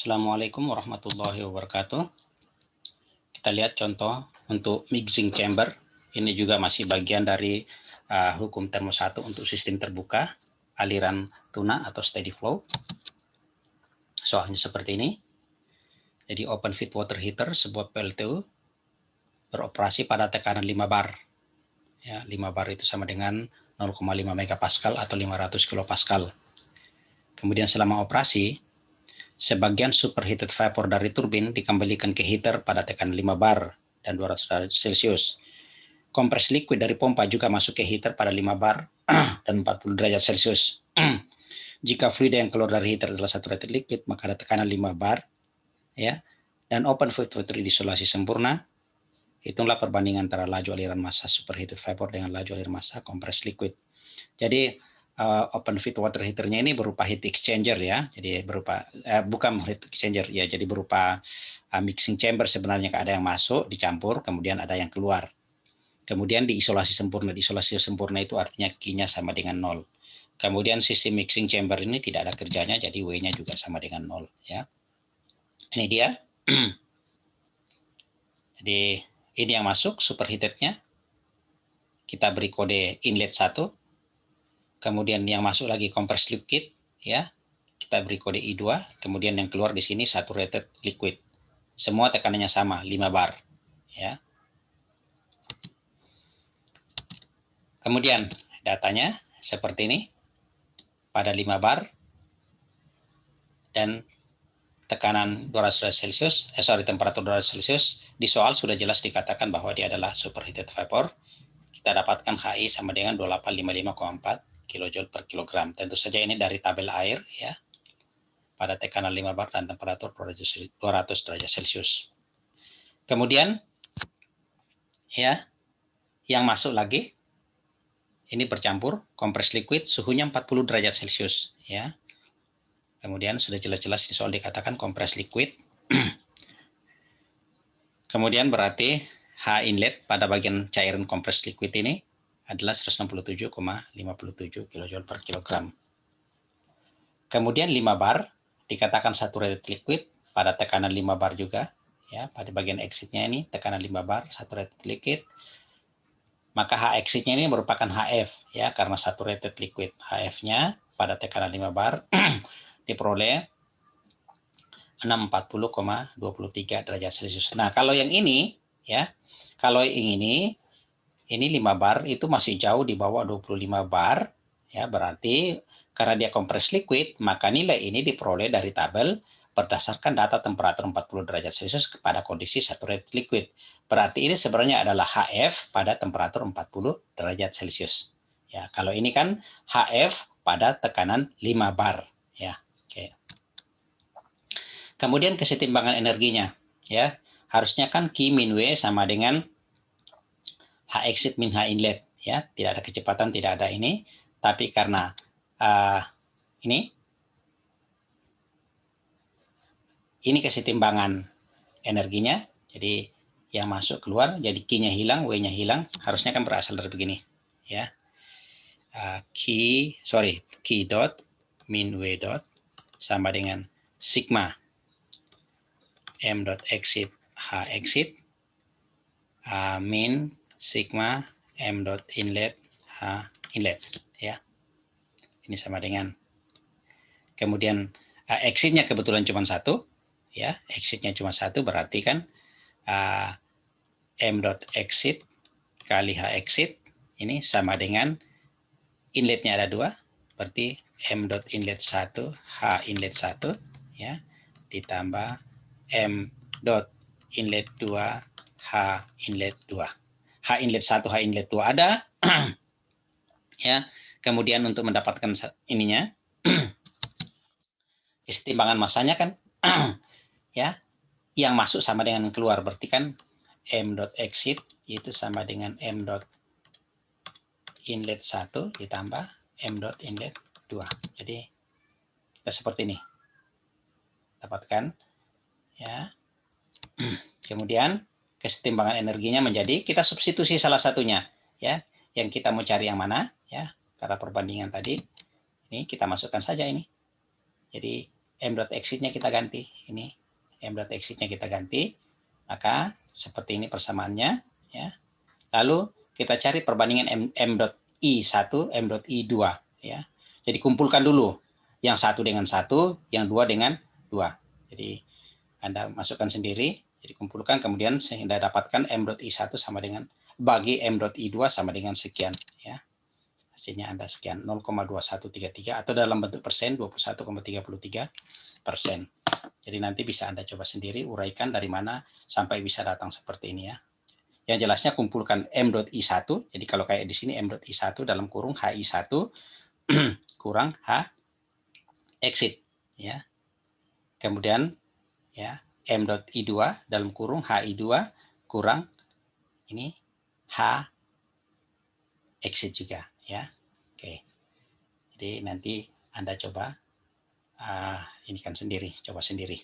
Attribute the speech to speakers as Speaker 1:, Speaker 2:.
Speaker 1: Assalamualaikum warahmatullahi wabarakatuh. Kita lihat contoh untuk mixing chamber. Ini juga masih bagian dari hukum termo 1 untuk sistem terbuka, aliran tuna atau steady flow. Soalnya seperti ini. Jadi open feed water heater, sebuah PLTU, beroperasi pada tekanan 5 bar. Ya, 5 bar itu sama dengan 0,5 megapascal atau 500 kilopascal. Kemudian selama operasi, sebagian superheated vapor dari turbin dikembalikan ke heater pada tekanan 5 bar dan 200 derajat Celcius. Kompres liquid dari pompa juga masuk ke heater pada 5 bar dan 40 derajat Celcius. Jika fluida yang keluar dari heater adalah saturated liquid, maka ada tekanan 5 bar, ya, dan open feed water diisolasi sempurna. Hitunglah perbandingan antara laju aliran massa superheated vapor dengan laju aliran massa kompres liquid. Jadi open feed water heaternya ini berupa heat exchanger, ya, jadi berupa bukan heat exchanger, ya, jadi berupa mixing chamber. Sebenarnya ada yang masuk dicampur, kemudian ada yang keluar, kemudian diisolasi sempurna. Diisolasi sempurna itu artinya Q-nya sama dengan 0. Kemudian sistem mixing chamber ini tidak ada kerjanya, jadi W-nya juga sama dengan 0, ya. Ini dia. Jadi ini yang masuk superheated-nya. Kita beri kode inlet 1. Kemudian yang masuk lagi kompres liquid, ya. Kita beri kode I2, kemudian yang keluar di sini saturated liquid. Semua tekanannya sama, 5 bar, ya. Kemudian datanya seperti ini pada 5 bar dan tekanan 200 derajat Celcius, temperatur 200 Celcius. Di soal sudah jelas dikatakan bahwa dia adalah superheated vapor. Kita dapatkan HI sama dengan 2855,4 kilojoule per kilogram. Tentu saja ini dari tabel air, ya, pada tekanan 5 bar dan temperatur 200 derajat Celcius. Kemudian, ya, yang masuk lagi, ini bercampur, kompres liquid, suhunya 40 derajat Celcius, ya. Kemudian sudah jelas-jelas di soal dikatakan kompres liquid. Kemudian berarti H inlet pada bagian cairan kompres liquid ini adalah 167,57 kilojoule per kilogram. Kemudian 5 bar dikatakan saturated liquid pada tekanan 5 bar juga, ya, pada bagian exitnya ini tekanan 5 bar saturated liquid. Maka H exitnya ini merupakan HF, ya, karena saturated liquid. HF-nya pada tekanan 5 bar diperoleh 640,23 derajat Celcius. Nah, kalau yang ini, ya, kalau yang ini 5 bar itu masih jauh di bawah 25 bar, ya, berarti karena dia kompres liquid, maka nilai ini diperoleh dari tabel berdasarkan data temperatur 40 derajat Celcius kepada kondisi saturated liquid. Berarti ini sebenarnya adalah HF pada temperatur 40 derajat Celcius. Ya, kalau ini kan HF pada tekanan 5 bar, ya. Oke. Kemudian kesetimbangan energinya, ya. Harusnya kan Q min W sama dengan H exit min H inlet, ya. Tidak ada kecepatan, tidak ada ini, tapi karena ini kesetimbangan energinya, jadi yang masuk keluar, jadi Q-nya hilang, W-nya hilang, harusnya kan berasal dari begini, ya. Q dot min W dot sama dengan sigma M dot exit H exit min sigma M dot inlet H inlet, ya. Ini sama dengan, kemudian exitnya kebetulan cuma satu, ya, exitnya cuma satu, berarti kan M dot exit kali H exit ini sama dengan inletnya ada 2, berarti M dot inlet 1 H inlet 1, ya, ditambah M dot inlet 2 H inlet 2. H inlet 1 H inlet 2 ada, ya. Kemudian untuk mendapatkan ininya kesetimbangan masanya kan ya, yang masuk sama dengan yang keluar, berarti kan M dot exit itu sama dengan M dot inlet 1 ditambah M dot inlet 2. Jadi kita seperti ini dapatkan, ya. Kemudian kesetimbangan energinya menjadi, kita substitusi salah satunya, ya, yang kita mau cari yang mana, ya, karena perbandingan tadi ini kita masukkan saja ini. Jadi M dot exit-nya kita ganti. Ini M dot exit-nya kita ganti. Maka seperti ini persamaannya, ya. Lalu kita cari perbandingan M dot I1, M dot I2, ya. Jadi kumpulkan dulu yang satu dengan satu, yang dua dengan dua. Jadi Anda masukkan sendiri, jadi kumpulkan, kemudian Anda dapatkan M dot I1 sama dengan, bagi M dot I2 sama dengan sekian, ya. Hasilnya Anda sekian, 0,2133, atau dalam bentuk persen 21,33%. Jadi nanti bisa Anda coba sendiri uraikan dari mana sampai bisa datang seperti ini, ya. Yang jelasnya kumpulkan M dot I1, jadi kalau kayak di sini M dot I1 dalam kurung HI1 kurang H exit, ya. Kemudian ya M dot I2 dalam kurung HI2 kurang ini H exit juga, ya. Oke. Jadi nanti Anda coba ini kan sendiri, coba sendiri.